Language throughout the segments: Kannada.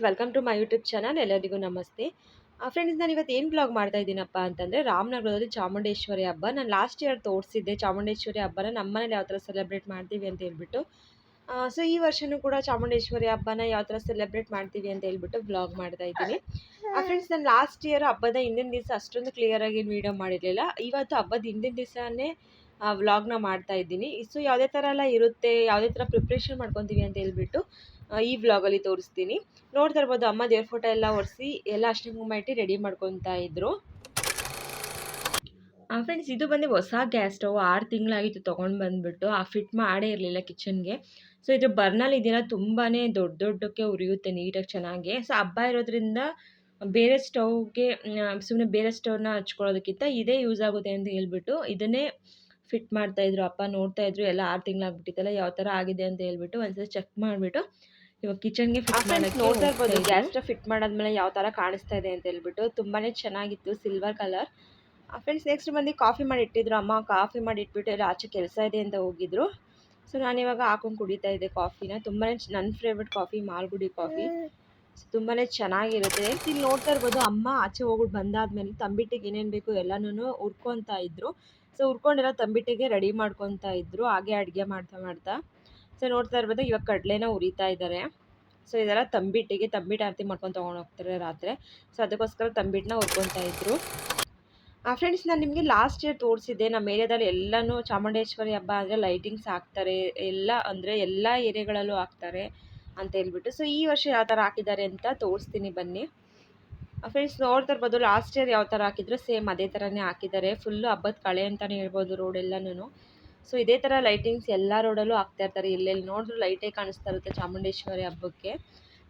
Welcome to my YouTube channel. ಎಲ್ಲರಿಗೂ ನಮಸ್ತೆ. ಫ್ರೆಂಡ್ಸ್, ನಾನು ಇವತ್ತು ಏನು ಬ್ಲಾಗ್ ಮಾಡ್ತಾ ಇದ್ದೀನಪ್ಪ ಅಂತಂದರೆ, ರಾಮನಗರದಲ್ಲಿ ಚಾಮುಂಡೇಶ್ವರಿ ಹಬ್ಬ. ನಾನು ಲಾಸ್ಟ್ ಇಯರ್ ತೋರಿಸಿದ್ದೆ ಚಾಮುಂಡೇಶ್ವರಿ ಹಬ್ಬನ ನಮ್ಮ ಮನೇಲಿ ಯಾವ ಥರ ಸೆಲೆಬ್ರೇಟ್ ಮಾಡ್ತೀವಿ ಅಂತ ಹೇಳ್ಬಿಟ್ಟು. ಸೊ ಈ ವರ್ಷವೂ ಕೂಡ ಚಾಮುಂಡೇಶ್ವರಿ ಹಬ್ಬನ ಯಾವ ಥರ ಸೆಲೆಬ್ರೇಟ್ ಮಾಡ್ತೀವಿ ಅಂತ ಹೇಳ್ಬಿಟ್ಟು ಬ್ಲಾಗ್ ಮಾಡ್ತಾ ಇದ್ದೀನಿ. ಫ್ರೆಂಡ್ಸ್, ನಾನು ಲಾಸ್ಟ್ ಇಯರ್ ಹಬ್ಬದ ಹಿಂದಿನ ದಿವಸ ಅಷ್ಟೊಂದು ಕ್ಲಿಯರಾಗಿ ವೀಡಿಯೋ ಮಾಡಿರಲಿಲ್ಲ. ಇವತ್ತು ಹಬ್ಬದ ಹಿಂದಿನ ದಿವಸನೇ ವ್ಲಾಗ್ನ ಮಾಡ್ತಾ ಇದ್ದೀನಿ. ಸೊ ಯಾವುದೇ ಥರ ಎಲ್ಲ ಇರುತ್ತೆ, ಯಾವುದೇ ಥರ ಪ್ರಿಪ್ರೇಷನ್ ಮಾಡ್ಕೊತೀವಿ ಅಂತ ಹೇಳ್ಬಿಟ್ಟು ಈ ವ್ಲಾಗಲ್ಲಿ ತೋರಿಸ್ತೀನಿ. ನೋಡ್ತಾ ಇರ್ಬೋದು, ಅಮ್ಮ ದೇವ್ರ ಫೋಟೋ ಎಲ್ಲ ಒರೆಸಿ ಎಲ್ಲ ಅಷ್ಟೇ ಕುಂಕುಮ ಇಟ್ಟು ರೆಡಿ ಮಾಡ್ಕೊತಾ ಇದ್ರು. ಫ್ರೆಂಡ್ಸ್, ಇದು ಬಂದು ಹೊಸ ಗ್ಯಾಸ್ ಸ್ಟವ್ 6 ತಿಂಗಳಾಗಿತ್ತು ತೊಗೊಂಡು ಬಂದುಬಿಟ್ಟು. ಫಿಟ್ ಮಾಡೇ ಇರಲಿಲ್ಲ ಕಿಚನ್ಗೆ. ಸೊ ಇದು ಬರ್ನಲ್ಲಿ ಇದೆಯಲ್ಲ ತುಂಬಾ ದೊಡ್ಡಕ್ಕೆ ಉರಿಯುತ್ತೆ ನೀಟಾಗಿ ಚೆನ್ನಾಗಿ. ಸೊ ಹಬ್ಬ ಇರೋದ್ರಿಂದ ಬೇರೆ ಸ್ಟವ್ಗೆ ಸುಮ್ಮನೆ ಬೇರೆ ಸ್ಟವ್ನ ಹಚ್ಕೊಳ್ಳೋದಕ್ಕಿಂತ ಇದೇ ಯೂಸ್ ಆಗುತ್ತೆ ಅಂತ ಹೇಳ್ಬಿಟ್ಟು ಇದನ್ನೇ ಫಿಟ್ ಮಾಡ್ತಾಯಿದ್ರು. ಅಪ್ಪ ನೋಡ್ತಾ ಇದ್ರು, ಎಲ್ಲ 6 ತಿಂಗಳಾಗ್ಬಿಟ್ಟಿತ್ತಲ್ಲ, ಯಾವ ಥರ ಆಗಿದೆ ಅಂತ ಹೇಳ್ಬಿಟ್ಟು ಒಂದ್ಸಲ ಚೆಕ್ ಮಾಡಿಬಿಟ್ಟು ಇವಾಗ ಕಿಚನ್ಗೆ ಫಿಟ್ ಮಾಡೋಕ್ಕೆ ನೋಡ್ತಾ ಇರ್ಬೋದು. ಗ್ಯಾಸ್ ಸ್ಟವ್ ಫಿಟ್ ಮಾಡಾದ್ಮೇಲೆ ಯಾವ ಥರ ಕಾಣಿಸ್ತಾ ಇದೆ ಅಂತ ಹೇಳ್ಬಿಟ್ಟು ತುಂಬಾ ಚೆನ್ನಾಗಿತ್ತು, ಸಿಲ್ವರ್ ಕಲರ್. ಫ್ರೆಂಡ್ಸ್, ನೆಕ್ಸ್ಟ್ ಬಂದು ಕಾಫಿ ಮಾಡಿ ಇಟ್ಟಿದ್ರು ಅಮ್ಮ. ಕಾಫಿ ಮಾಡಿ ಇಟ್ಬಿಟ್ಟು ಎಲ್ಲ ಆಚೆ ಕೆಲಸ ಇದೆ ಅಂತ ಹೋಗಿದ್ರು. ಸೊ ನಾನಿವಾಗ ಹಾಕೊಂಡು ಕುಡಿತಾ ಇದ್ದೆ ಕಾಫಿನ. ತುಂಬಾ ನನ್ನ favourite coffee Malgudi coffee. So ತುಂಬಾ ಚೆನ್ನಾಗಿರುತ್ತೆ. ಇಲ್ಲಿ ನೋಡ್ತಾ ಇರ್ಬೋದು, ಅಮ್ಮ ಆಚೆ ಹೋಗ್ಬಿಟ್ಟು ಬಂದಾದ್ಮೇಲೆ ತಂಬಿಟ್ಟಿಗೆ ಏನೇನು ಬೇಕು ಎಲ್ಲನೂ ಹುರ್ಕೊತಾ ಇದ್ರು. ಸೊ ಹುರ್ಕೊಂಡೆಲ್ಲ ತಂಬಿಟ್ಟಿಗೆ ರೆಡಿ ಮಾಡ್ಕೊತಾ ಇದ್ರು, ಹಾಗೆ ಅಡುಗೆ ಮಾಡ್ತಾ. ಸೊ ನೋಡ್ತಾ ಇರ್ಬೋದು, ಇವಾಗ ಕಡಲೆನ ಹುರಿತಾ ಇದ್ದಾರೆ. ಸೊ ಇದೆಲ್ಲ ತಂಬಿಟ್ಟು ಆರತಿ ಮಾಡ್ಕೊಂಡು ತೊಗೊಂಡು ಹೋಗ್ತಾರೆ ರಾತ್ರಿ. ಸೊ ಅದಕ್ಕೋಸ್ಕರ ತಂಬಿಟ್ಟನ್ನ ಹುರ್ಕೊತಾ ಇದ್ರು. ಫ್ರೆಂಡ್ಸ್, ನಾನು ನಿಮಗೆ ಲಾಸ್ಟ್ ಇಯರ್ ತೋರಿಸಿದ್ದೆ, ನಮ್ಮ ಏರಿಯಾದಲ್ಲಿ ಎಲ್ಲನೂ ಚಾಮುಂಡೇಶ್ವರಿ ಹಬ್ಬ ಅಂದರೆ ಲೈಟಿಂಗ್ಸ್ ಹಾಕ್ತಾರೆ, ಎಲ್ಲ ಏರಿಯಾಗಳಲ್ಲೂ ಹಾಕ್ತಾರೆ ಅಂತ ಹೇಳ್ಬಿಟ್ಟು. ಸೊ ಈ ವರ್ಷ ಯಾವ ಥರ ಹಾಕಿದ್ದಾರೆ ಅಂತ ತೋರಿಸ್ತೀನಿ ಬನ್ನಿ. ಫ್ರೆಂಡ್ಸ್, ನೋಡ್ತಾ ಇರ್ಬೋದು, ಲಾಸ್ಟ್ ಇಯರ್ ಯಾವ ಥರ ಹಾಕಿದ್ರು ಸೇಮ್ ಅದೇ ಥರನೇ ಹಾಕಿದ್ದಾರೆ. ಫುಲ್ಲು ಹಬ್ಬದ ಕಳೆ ಅಂತಲೇ ಹೇಳ್ಬೋದು ರೋಡ್ ಎಲ್ಲನೂ. ಸೊ ಇದೇ ಥರ ಲೈಟಿಂಗ್ಸ್ ಎಲ್ಲ ರೋಡಲ್ಲೂ ಹಾಕ್ತಾ ಇರ್ತಾರೆ. ಎಲ್ಲೆಲ್ಲಿ ನೋಡಿದ್ರು ಲೈಟೇ ಕಾಣಿಸ್ತಾ ಇರುತ್ತೆ ಚಾಮುಂಡೇಶ್ವರಿ ಹಬ್ಬಕ್ಕೆ.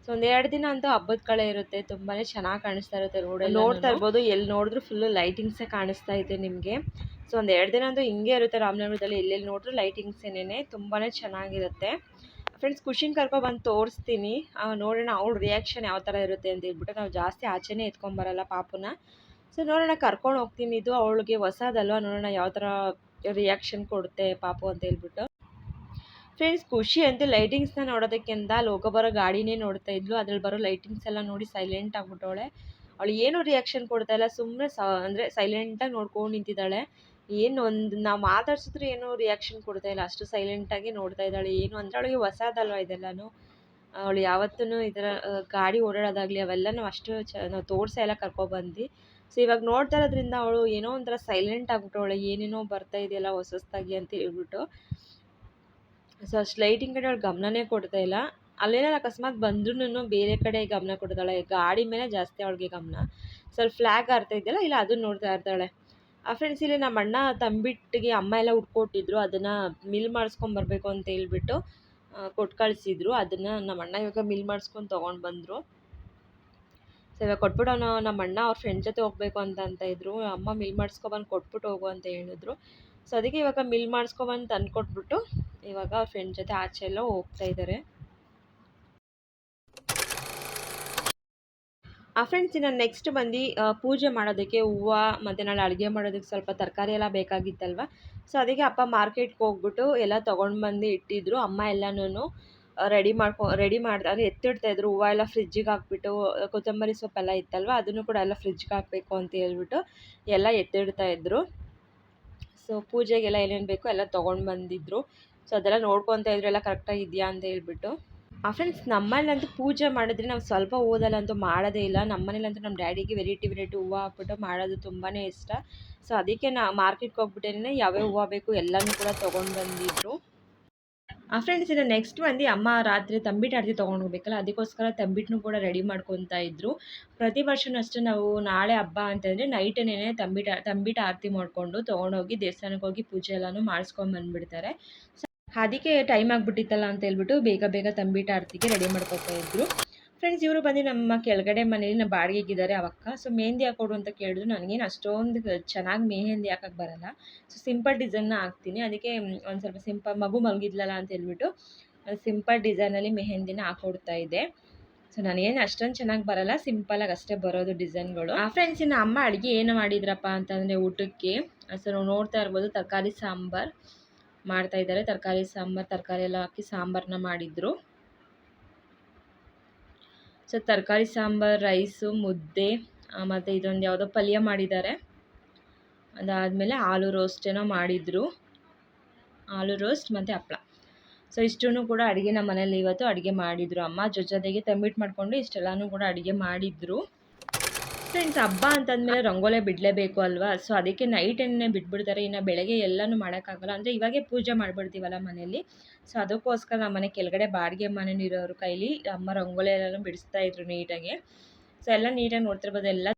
ಸೊ ಒಂದೆರಡು ದಿನ ಅಂತೂ ಹಬ್ಬದ ಕಳೆ ಇರುತ್ತೆ, ತುಂಬಾ ಚೆನ್ನಾಗಿ ಕಾಣಿಸ್ತಾ ಇರುತ್ತೆ ರೋಡಲ್ಲಿ. ನೋಡ್ತಾ ಇರ್ಬೋದು, ಎಲ್ಲಿ ನೋಡಿದ್ರು ಫುಲ್ಲು ಲೈಟಿಂಗ್ಸೇ ಕಾಣಿಸ್ತಾ ಇದೆ ನಿಮಗೆ. ಸೊ ಒಂದೆರಡು ದಿನ ಅಂತೂ ಹಿಂಗೆ ಇರುತ್ತೆ ರಾಮನಗರದಲ್ಲಿ, ಎಲ್ಲೆಲ್ಲಿ ನೋಡಿದ್ರು ಲೈಟಿಂಗ್ಸೇನೆ, ತುಂಬಾ ಚೆನ್ನಾಗಿರುತ್ತೆ. ಫ್ರೆಂಡ್ಸ್, ಖುಷಿನ ಕರ್ಕೊಬಂದು ತೋರಿಸ್ತೀನಿ, ನೋಡೋಣ ಅವಳ ರಿಯಾಕ್ಷನ್ ಯಾವ ಥರ ಇರುತ್ತೆ ಅಂತ ಹೇಳ್ಬಿಟ್ಟು. ನಾವು ಜಾಸ್ತಿ ಆಚೆನೇ ಎತ್ಕೊಂಬರಲ್ಲ ಪಾಪುನ. ಸೊ ನೋಡೋಣ, ಕರ್ಕೊಂಡು ಹೋಗ್ತೀನಿ. ಇದು ಅವಳಿಗೆ ಹೊಸದಲ್ವ, ನೋಡೋಣ ಯಾವ ಥರ ರಿಯಾಕ್ಷನ್ ಕೊಡುತ್ತೆ ಪಾಪು ಅಂತ ಹೇಳ್ಬಿಟ್ಟು. ಫ್ರೆಂಡ್ಸ್, ಖುಷಿ ಅಂತೂ ಲೈಟಿಂಗ್ಸ್ನ ನೋಡೋದಕ್ಕಿಂತ ಲೋಕ ಬರೋ ಗಾಡಿನೇ ನೋಡ್ತಾ ಇದ್ಲು. ಅದ್ರಲ್ಲಿ ಬರೋ ಲೈಟಿಂಗ್ಸ್ ಎಲ್ಲ ನೋಡಿ ಸೈಲೆಂಟ್ ಆಗಿಬಿಟ್ಟವಳೆ. ಅವಳು ಏನು ರಿಯಾಕ್ಷನ್ ಕೊಡ್ತಾ ಇಲ್ಲ, ಸುಮ್ಮನೆ ಅಂದರೆ ಸೈಲೆಂಟಾಗಿ ನೋಡ್ಕೊಂಡು ನಿಂತಿದ್ದಾಳೆ. ಏನು ಒಂದು ನಾವು ಮಾತಾಡ್ಸಿದ್ರೆ ಏನೂ ರಿಯಾಕ್ಷನ್ ಕೊಡ್ತಾ ಇಲ್ಲ, ಅಷ್ಟು ಸೈಲೆಂಟಾಗಿ ನೋಡ್ತಾ ಇದ್ದಾಳೆ. ಏನು ಅಂದರೆ ಅವಳಿಗೆ ಹೊಸದಲ್ವ ಇದೆಲ್ಲನೂ. ಅವಳು ಯಾವತ್ತೂ ಈ ಥರ ಗಾಡಿ ಓಡಾಡೋದಾಗಲಿ ಅವೆಲ್ಲ ನಾವು ಅಷ್ಟು ನಾವು ತೋರಿಸೇ ಎಲ್ಲ ಕರ್ಕೊಬಂದು. ಸೊ ಇವಾಗ ನೋಡ್ತಾ ಇರೋದ್ರಿಂದ ಅವಳು ಏನೋ ಒಂಥರ ಸೈಲೆಂಟ್ ಆಗಿಬಿಟ್ಟವಳೆ, ಏನೇನೋ ಬರ್ತಾ ಇದೆಯಲ್ಲ ಹೊಸದಾಗಿ ಅಂತ ಹೇಳ್ಬಿಟ್ಟು. ಸೊ ಅಷ್ಟು ಲೈಟಿಂಗ್ ಕಡೆ ಅವಳು ಗಮನನೇ ಕೊಡ್ತಾ ಇಲ್ಲ. ಅಲ್ಲೇನಾರು ಅಕಸ್ಮಾತ್ ಬಂದ್ರೂ ಬೇರೆ ಕಡೆ ಗಮನ ಕೊಡ್ತಾಳೆ, ಗಾಡಿ ಮೇಲೆ ಜಾಸ್ತಿ ಅವಳಿಗೆ ಗಮನ. ಸ್ವಲ್ಪ ಫ್ಲ್ಯಾಗ್ ಆರ್ತಾ ಇದೆಯಲ್ಲ, ಇಲ್ಲ ಅದನ್ನು ನೋಡ್ತಾ ಇರ್ತಾಳೆ. ಫ್ರೆಂಡ್ಸ್, ಇಲ್ಲಿ ನಮ್ಮ ಅಣ್ಣ ತಂಬಿಟ್ಟಿಗೆ ಅಮ್ಮ ಎಲ್ಲ ಹುಡ್ಕೊಟ್ಟಿದ್ರು, ಅದನ್ನು ಮಿಲ್ ಮಾಡಿಸ್ಕೊಂಬರ್ಬೇಕು ಅಂತ ಹೇಳ್ಬಿಟ್ಟು ಕೊಟ್ಟು ಕಳಿಸಿದ್ರು. ಅದನ್ನು ನಮ್ಮ ಅಣ್ಣ ಇವಾಗ ಮಿಲ್ ಮಾಡಿಸ್ಕೊಂಡು ತೊಗೊಂಡು ಬಂದರು. ಸೊ ಇವಾಗ ಕೊಟ್ಬಿಟ್ಟು ನಮ್ಮ ಅಣ್ಣ ಅವ್ರ ಫ್ರೆಂಡ್ ಜೊತೆ ಹೋಗಬೇಕು ಅಂತ ಇದ್ರು. ಅಮ್ಮ ಮಿಲ್ ಮಾಡಿಸ್ಕೊಬಂದು ಕೊಟ್ಬಿಟ್ಟು ಹೋಗು ಅಂತ ಹೇಳಿದ್ರು. ಸೊ ಅದಕ್ಕೆ ಇವಾಗ ಮಿಲ್ ಮಾಡಿಸ್ಕೊಬಂದು ತಂದು ಕೊಟ್ಬಿಟ್ಟು ಇವಾಗ ಅವ್ರ ಫ್ರೆಂಡ್ ಜೊತೆ ಆಚೆ ಎಲ್ಲ ಹೋಗ್ತಾ ಇದ್ದಾರೆ. ಫ್ರೆಂಡ್ಸ್, ಇನ್ನು ನೆಕ್ಸ್ಟ್ ಬಂದು ಪೂಜೆ ಮಾಡೋದಕ್ಕೆ ಹೂವು ಮತ್ತು ನಾಳೆ ಅಡುಗೆ ಮಾಡೋದಕ್ಕೆ ಸ್ವಲ್ಪ ತರಕಾರಿ ಎಲ್ಲ ಬೇಕಾಗಿತ್ತಲ್ವ. ಸೊ ಅದಕ್ಕೆ ಅಪ್ಪ ಮಾರ್ಕೆಟ್ಗೆ ಹೋಗ್ಬಿಟ್ಟು ಎಲ್ಲ ತೊಗೊಂಡು ಬಂದು ಇಟ್ಟಿದ್ರು. ಅಮ್ಮ ಎಲ್ಲನೂ ರೆಡಿ ಮಾಡ್ತಾ ಅಂದರೆ ಎತ್ತಿಡ್ತಾಯಿದ್ರು. ಹೂವು ಎಲ್ಲ ಫ್ರಿಜ್ಜಿಗೆ ಹಾಕ್ಬಿಟ್ಟು, ಕೊತ್ತಂಬರಿ ಸೊಪ್ಪೆಲ್ಲ ಇತ್ತಲ್ವ ಅದನ್ನು ಕೂಡ ಎಲ್ಲ ಫ್ರಿಜ್ಗೆ ಹಾಕಬೇಕು ಅಂತ ಹೇಳ್ಬಿಟ್ಟು ಎಲ್ಲ ಎತ್ತಿಡ್ತಾಯಿದ್ರು. ಸೊ ಪೂಜೆಗೆಲ್ಲ ಏನೇನು ಬೇಕೋ ಎಲ್ಲ ತೊಗೊಂಡು ಬಂದಿದ್ರು. ಸೊ ಅದೆಲ್ಲ ನೋಡ್ಕೊತಾ ಇದ್ರು, ಎಲ್ಲ ಕರೆಕ್ಟಾಗಿ ಇದೆಯಾ ಅಂತ ಹೇಳ್ಬಿಟ್ಟು. ಫ್ರೆಂಡ್ಸ್, ನಮ್ಮನೇಲಂತೂ ಪೂಜೆ ಮಾಡಿದ್ರೆ ನಾವು ಸ್ವಲ್ಪ ಹೂವದಲ್ಲಂತೂ ಮಾಡೋದೇ ಇಲ್ಲ. ನಮ್ಮನೇಲಂತೂ ನಮ್ಮ ಡ್ಯಾಡಿಗೆ ವೆರೈಟಿ ಹೂವು ಹಾಕ್ಬಿಟ್ಟು ಮಾಡೋದು ತುಂಬಾ ಇಷ್ಟ. ಸೊ ಅದಕ್ಕೆ ಮಾರ್ಕೆಟ್ಗೆ ಹೋಗ್ಬಿಟ್ಟೇನೆ ಯಾವ್ಯಾವ ಹೂವು ಬೇಕು ಎಲ್ಲನೂ ಕೂಡ ತೊಗೊಂಡು ಬಂದಿದ್ರು. ಫ್ರೆಂಡ್ಸ್, ಇನ್ನು ನೆಕ್ಸ್ಟ್ ಬಂದು ಅಮ್ಮ ರಾತ್ರಿ ತಂಬಿಟ್ಟು ಆರತಿ ತೊಗೊಂಡು ಹೋಗ್ಬೇಕಲ್ಲ, ಅದಕ್ಕೋಸ್ಕರ ತಂಬಿಟ್ಟನ್ನು ಕೂಡ ರೆಡಿ ಮಾಡ್ಕೊತಾ ಇದ್ರು. ಪ್ರತಿ ವರ್ಷವೂ ಅಷ್ಟೇ ನಾವು ನಾಳೆ ಹಬ್ಬ ಅಂತಂದರೆ ನೈಟೇನೆ ತಂಬಿಟ್ಟು ಆರತಿ ಮಾಡಿಕೊಂಡು ತೊಗೊಂಡೋಗಿ ದೇವಸ್ಥಾನಕ್ಕೆ ಹೋಗಿ ಪೂಜೆ ಎಲ್ಲನೂ ಮಾಡಿಸ್ಕೊಂಬಂದ್ಬಿಡ್ತಾರೆ. ಅದಕ್ಕೆ ಟೈಮ್ ಆಗಿಬಿಟ್ಟಿತ್ತಲ್ಲ ಅಂತ ಹೇಳ್ಬಿಟ್ಟು ಬೇಗ ತಂಬಿಟ್ಟು ಆರತಿಗೆ ರೆಡಿ ಮಾಡ್ಕೊತಾ ಇದ್ರು. ಫ್ರೆಂಡ್ಸ್, ಇವರು ಬಂದು ನಮ್ಮ ಕೆಳಗಡೆ ಮನೇಲಿ ನಮ್ಮ ಬಾಡಿಗೆಗಿದ್ದಾರೆ ಅವಕ್ಕ. ಸೊ ಮೆಹಂದಿ ಹಾಕೊಡು ಅಂತ ಕೇಳಿದ್ರು. ನನಗೇನು ಅಷ್ಟೊಂದು ಚೆನ್ನಾಗಿ ಮೆಹಂದಿ ಹಾಕೋಕ್ಕೆ ಬರಲ್ಲ. ಸೊ ಸಿಂಪಲ್ ಡಿಸೈನ್ನ ಹಾಕ್ತೀನಿ. ಅದಕ್ಕೆ ಒಂದು ಸ್ವಲ್ಪ ಸಿಂಪಲ್, ಮಗು ಮಲಗಿದ್ಲಲ್ಲ ಅಂತ ಹೇಳ್ಬಿಟ್ಟು ಸಿಂಪಲ್ ಡಿಸೈನಲ್ಲಿ ಮೆಹಂದಿನ ಹಾಕೊಡ್ತಾ ಇದ್ದೆ. ಸೊ ನನಗೇನು ಅಷ್ಟೊಂದು ಚೆನ್ನಾಗಿ ಬರಲ್ಲ, ಸಿಂಪಲಾಗಿ ಅಷ್ಟೇ ಬರೋದು ಡಿಸೈನ್ಗಳು. ಫ್ರೆಂಡ್ಸ್, ಇನ್ನು ಅಮ್ಮ ಅಡುಗೆ ಏನು ಮಾಡಿದ್ರಪ್ಪ ಅಂತಂದರೆ ಊಟಕ್ಕೆ, ಸೊ ನೋಡ್ತಾ ಇರ್ಬೋದು, ತರಕಾರಿ ಸಾಂಬಾರು ಮಾಡ್ತಾಯಿದ್ದಾರೆ. ತರಕಾರಿ ಎಲ್ಲ ಹಾಕಿ ಸಾಂಬಾರನ್ನ ಮಾಡಿದ್ರು. ಸೊ ಸೊ ತರಕಾರಿ ಸಾಂಬಾರು, ರೈಸು, ಮುದ್ದೆ ಮತ್ತು ಇದೊಂದು ಯಾವುದೋ ಪಲ್ಯ ಮಾಡಿದ್ದಾರೆ. ಅದಾದಮೇಲೆ ಆಲೂ ರೋಸ್ಟ್ ಏನೋ ಮಾಡಿದರು, ಆಲೂ ರೋಸ್ಟ್ ಮತ್ತು ಹಪ್ಪಳ. ಸೊ ಇಷ್ಟೂ ಕೂಡ ಅಡುಗೆ ನಮ್ಮ ಮನೇಲಿ ಇವತ್ತು ಅಡುಗೆ ಮಾಡಿದರು ಅಮ್ಮ. ಜೊತೆಗೆ ತಂಬಿಟ್ಟು ಮಾಡಿಕೊಂಡು ಇಷ್ಟೆಲ್ಲನೂ ಕೂಡ ಅಡುಗೆ ಮಾಡಿದರು. ಫ್ರೆಂಡ್ಸ್, ಹಬ್ಬ ಅಂತಂದಮೇಲೆ ರಂಗೋಲೆ ಬಿಡಲೇಬೇಕು ಅಲ್ವಾ. ಸೊ ಅದಕ್ಕೆ ನೈಟನ್ನೇ ಬಿಟ್ಬಿಡ್ತಾರೆ. ಇನ್ನು ಬೆಳಗ್ಗೆ ಎಲ್ಲನೂ ಮಾಡೋಕ್ಕಾಗಲ್ಲ, ಅಂದರೆ ಇವಾಗೇ ಪೂಜೆ ಮಾಡಿಬಿಡ್ತೀವಲ್ಲ ಮನೇಲಿ. ಸೊ ಅದಕ್ಕೋಸ್ಕರ ನಮ್ಮ ಮನೆ ಕೆಳಗಡೆ ಬಾಡಿಗೆ ಮನೇಲಿರೋರ ಕೈಲಿ ಅಮ್ಮ ರಂಗೋಲಿ ಎಲ್ಲನೂ ಬಿಡಿಸ್ತಾಯಿದ್ರು ನೀಟಾಗಿ. ಸೊ ಎಲ್ಲ ನೀಟಾಗಿ ನೋಡ್ತಿರ್ಬೋದು. ಎಲ್ಲ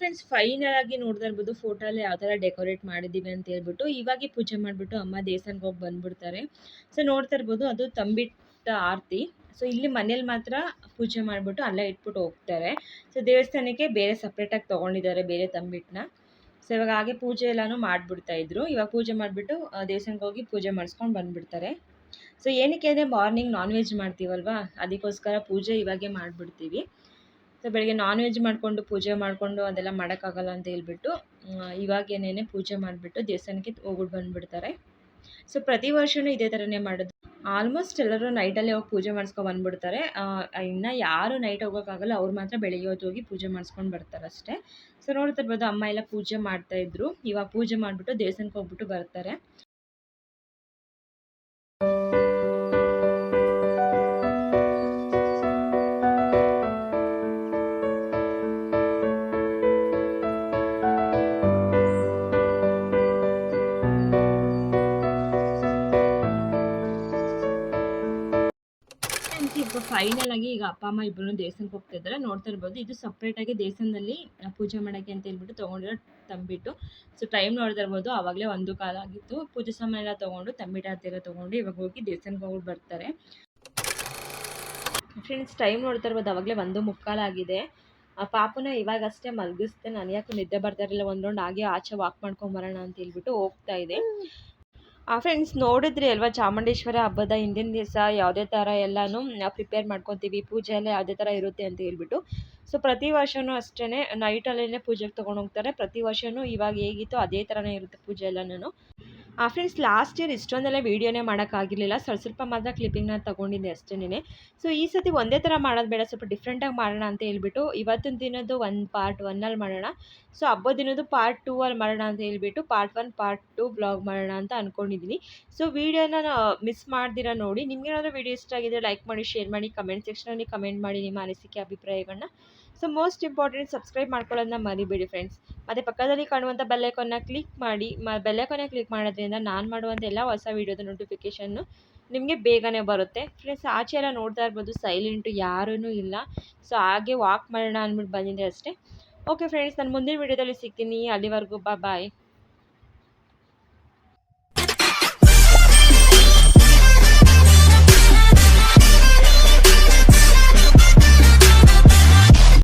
ಫ್ರೆಂಡ್ಸ್, ಫೈನಲ್ ಆಗಿ ನೋಡ್ತಾ ಇರ್ಬೋದು ಫೋಟೋಲ್ಲಿ ಯಾವ ಥರ ಡೆಕೋರೇಟ್ ಮಾಡಿದ್ದೀವಿ ಅಂತ ಹೇಳ್ಬಿಟ್ಟು. ಇವಾಗೆ ಪೂಜೆ ಮಾಡಿಬಿಟ್ಟು ಅಮ್ಮ ದೇವಸ್ಥಾನಕ್ಕೆ ಹೋಗಿ ಬಂದುಬಿಡ್ತಾರೆ. ಸೊ ನೋಡ್ತಾ ಇರ್ಬೋದು, ಅದು ತಂಬಿಟ್ಟ ಆರತಿ. ಸೊ ಇಲ್ಲಿ ಮನೇಲಿ ಮಾತ್ರ ಪೂಜೆ ಮಾಡಿಬಿಟ್ಟು ಅಲ್ಲೇ ಇಟ್ಬಿಟ್ಟು ಹೋಗ್ತಾರೆ. ಸೊ ದೇವಸ್ಥಾನಕ್ಕೆ ಬೇರೆ ಸಪ್ರೇಟಾಗಿ ತೊಗೊಂಡಿದ್ದಾರೆ ಬೇರೆ ತಂಬಿಟ್ಟನ್ನ. ಸೊ ಇವಾಗ ಹಾಗೆ ಪೂಜೆ ಎಲ್ಲನೂ ಮಾಡಿಬಿಡ್ತಾಯಿದ್ರು. ಇವಾಗ ಪೂಜೆ ಮಾಡಿಬಿಟ್ಟು ದೇವಸ್ಥಾನಕ್ಕೆ ಹೋಗಿ ಪೂಜೆ ಮಾಡಿಸ್ಕೊಂಡು ಬಂದುಬಿಡ್ತಾರೆ. ಸೊ ಏನಕ್ಕೆ ಅಂದರೆ ಮಾರ್ನಿಂಗ್ ನಾನ್ ವೆಜ್ ಮಾಡ್ತೀವಲ್ವಾ, ಅದಕ್ಕೋಸ್ಕರ ಪೂಜೆ ಇವಾಗೆ ಮಾಡಿಬಿಡ್ತೀವಿ. ಸೊ ಬೆಳಗ್ಗೆ ನಾನ್ ವೆಜ್ ಮಾಡಿಕೊಂಡು ಪೂಜೆ ಮಾಡಿಕೊಂಡು ಅದೆಲ್ಲ ಮಾಡೋಕ್ಕಾಗಲ್ಲ ಅಂತ ಹೇಳ್ಬಿಟ್ಟು ಇವಾಗೇನೇ ಪೂಜೆ ಮಾಡಿಬಿಟ್ಟು ದೇವಸ್ಥಾನಕ್ಕೆ ಹೋಗ್ಬಿಟ್ಟು ಬಂದುಬಿಡ್ತಾರೆ. ಸೊ ಪ್ರತಿ ವರ್ಷವೂ ಇದೇ ಥರನೇ ಮಾಡೋದು. ಆಲ್ಮೋಸ್ಟ್ ಎಲ್ಲರೂ ನೈಟಲ್ಲೇ ಹೋಗಿ ಪೂಜೆ ಮಾಡಿಸ್ಕೊಂಡು ಬಂದುಬಿಡ್ತಾರೆ. ಇನ್ನು ಯಾರು ನೈಟ್ ಹೋಗೋಕ್ಕಾಗಲ್ಲ ಅವ್ರು ಮಾತ್ರ ಬೆಳಗ್ಗೆ ಹೊತ್ತು ಹೋಗಿ ಪೂಜೆ ಮಾಡಿಸ್ಕೊಂಡು ಬರ್ತಾರೆ ಅಷ್ಟೇ. ಸೊ ನೋಡ್ತಿರ್ಬೋದು, ಅಮ್ಮ ಎಲ್ಲ ಪೂಜೆ ಮಾಡ್ತಾಯಿದ್ರು. ಇವಾಗ ಪೂಜೆ ಮಾಡಿಬಿಟ್ಟು ದೇವಸ್ಥಾನಕ್ಕೆ ಹೋಗ್ಬಿಟ್ಟು ಬರ್ತಾರೆ. ಈಗ ಫೈನಲ್ ಆಗಿ ಈಗ ಅಪ್ಪ ಅಮ್ಮ ಇಬ್ಬರು ದೇವಸ್ಥಾನಕ್ಕೆ ಹೋಗ್ತಾ ಇದ್ದಾರೆ. ನೋಡ್ತಾ ಇರ್ಬೋದು, ಇದು ಸಪ್ರೇಟಾಗಿ ದೇವಸ್ಥಾನದಲ್ಲಿ ಪೂಜೆ ಮಾಡೋಕ್ಕೆ ಅಂತ ಹೇಳ್ಬಿಟ್ಟು ತೊಗೊಂಡಿರೋ ತಂಬಿಟ್ಟು. ಸೊ ಟೈಮ್ ನೋಡ್ತಾ ಇರ್ಬೋದು, ಆವಾಗಲೇ 1 ಕಾಲ ಆಗಿತ್ತು. ಪೂಜೆ ಸಾಮಾನೆಲ್ಲ ತೊಗೊಂಡು ತಂಬಿಟ್ಟು ಆರತಿ ಎಲ್ಲ ತೊಗೊಂಡು ಇವಾಗ ಹೋಗಿ ದೇವಸ್ಥಾನಕ್ಕೆ ಹೋಗ್ಬಿಟ್ಟು ಬರ್ತಾರೆ. ಫ್ರೆಂಡ್ಸ್, ಟೈಮ್ ನೋಡ್ತಾ ಇರ್ಬೋದು, ಆವಾಗಲೇ 1:45 ಆಗಿದೆ. ಪಾಪುನ ಇವಾಗಷ್ಟೇ ಮಲಗಿಸ್ದೆ. ನಾನು ಯಾಕೆ ನಿದ್ದೆ ಬರ್ತಾ ಇರಲಿಲ್ಲ, ಒಂದು ರೌಂಡ್ ಹಾಗೆ ಆಚೆ ವಾಕ್ ಮಾಡ್ಕೊಂಬರೋಣ ಅಂತ ಹೇಳ್ಬಿಟ್ಟು ಹೋಗ್ತಾ ಇದೆ. ಫ್ರೆಂಡ್ಸ್, ನೋಡಿದ್ರಿ ಅಲ್ವಾ ಚಾಮುಂಡೇಶ್ವರಿ ಹಬ್ಬದ ಹಿಂದಿನ ದಿವಸ ಯಾವುದೇ ಥರ ಎಲ್ಲನೂ ಪ್ರಿಪೇರ್ ಮಾಡ್ಕೊತೀವಿ, ಪೂಜೆ ಎಲ್ಲ ಯಾವುದೇ ಥರ ಇರುತ್ತೆ ಅಂತ ಹೇಳ್ಬಿಟ್ಟು. ಸೊ ಪ್ರತಿ ವರ್ಷವೂ ಅಷ್ಟೇ ನೈಟಲ್ಲೇ ಪೂಜೆಗೆ ತೊಗೊಂಡು ಹೋಗ್ತಾರೆ. ಪ್ರತಿ ವರ್ಷವೂ ಇವಾಗ ಹೇಗಿತ್ತು ಅದೇ ಥರನೇ ಇರುತ್ತೆ ಪೂಜೆ ಎಲ್ಲನೂ. ಫ್ರೆಂಡ್ಸ್, ಲಾಸ್ಟ್ ಇಯರ್ ಇಷ್ಟೊಂದೆಲ್ಲ ವೀಡಿಯೋನೇ ಮಾಡೋಕ್ಕಾಗಿರಲಿಲ್ಲ. ಸ್ವಲ್ಪ ಮಾತ್ರ ಕ್ಲಿಪ್ಪಿಂಗ್ನ ತೊಗೊಂಡಿದ್ದೆ ಅಷ್ಟೇ. ಸೊ ಈ ಸತಿ ಒಂದೇ ಥರ ಮಾಡೋದು ಬೇಡ, ಸ್ವಲ್ಪ ಡಿಫ್ರೆಂಟಾಗಿ ಮಾಡೋಣ ಅಂತ ಹೇಳ್ಬಿಟ್ಟು ಇವತ್ತಿನ ದಿನದ್ದು ಒಂದು ಪಾರ್ಟ್ 1 ಮಾಡೋಣ. ಸೊ ಹಬ್ಬದ ದಿನದ್ದು ಪಾರ್ಟ್ 2 ಮಾಡೋಣ ಅಂತ ಹೇಳ್ಬಿಟ್ಟು ಪಾರ್ಟ್ 1 ಪಾರ್ಟ್ 2 ಬ್ಲಾಗ್ ಮಾಡೋಣ ಅಂತ ಅಂದ್ಕೊಂಡಿದ್ದೀನಿ. ಸೊ ವೀಡಿಯೋನ ಮಿಸ್ ಮಾಡ್ದಿರ ನೋಡಿ. ನಿಮ್ಗೇನಾದರೂ ವೀಡಿಯೋ ಇಷ್ಟ ಆಗಿದ್ರೆ ಲೈಕ್ ಮಾಡಿ, ಶೇರ್ ಮಾಡಿ, ಕಮೆಂಟ್ ಸೆಕ್ಷನಲ್ಲಿ ಕಮೆಂಟ್ ಮಾಡಿ ನಿಮ್ಮ ಅನಿಸಿಕೆ ಅಭಿಪ್ರಾಯಗಳನ್ನ. ಸೊ ಮೋಸ್ಟ್ ಇಂಪಾರ್ಟೆಂಟ್ ಸಬ್ಸ್ಕ್ರೈಬ್ ಮಾಡ್ಕೊಳ್ಳೋದನ್ನ ಮರಿಬೇಡಿ ಫ್ರೆಂಡ್ಸ್. ಮತ್ತು ಪಕ್ಕದಲ್ಲಿ ಕಾಣುವಂಥ ಬೆಲ್ಲೈಕನ್ನ ಕ್ಲಿಕ್ ಮಾಡಿ. ಬೆಲ್ಲೈಕನ್ನ ಕ್ಲಿಕ್ ಮಾಡೋದ್ರಿಂದ ನಾನು ಮಾಡುವಂಥ ಎಲ್ಲ ಹೊಸ ವೀಡಿಯೋದ ನೋಟಿಫಿಕೇಷನ್ನು ನಿಮಗೆ ಬೇಗನೆ ಬರುತ್ತೆ. ಫ್ರೆಂಡ್ಸ್, ಆಚೆ ಎಲ್ಲ ನೋಡ್ತಾ ಇರ್ಬೋದು, ಸೈಲೆಂಟು, ಯಾರೂ ಇಲ್ಲ. ಸೊ ಹಾಗೆ ವಾಕ್ ಮಾಡೋಣ ಅಂದ್ಬಿಟ್ಟು ಬಂದಿದ್ದೆ ಅಷ್ಟೇ. ಓಕೆ ಫ್ರೆಂಡ್ಸ್, ನಾನು ಮುಂದಿನ ವೀಡಿಯೋದಲ್ಲಿ ಸಿಗ್ತೀನಿ. ಅಲ್ಲಿವರೆಗೂ ಬಾಯ್.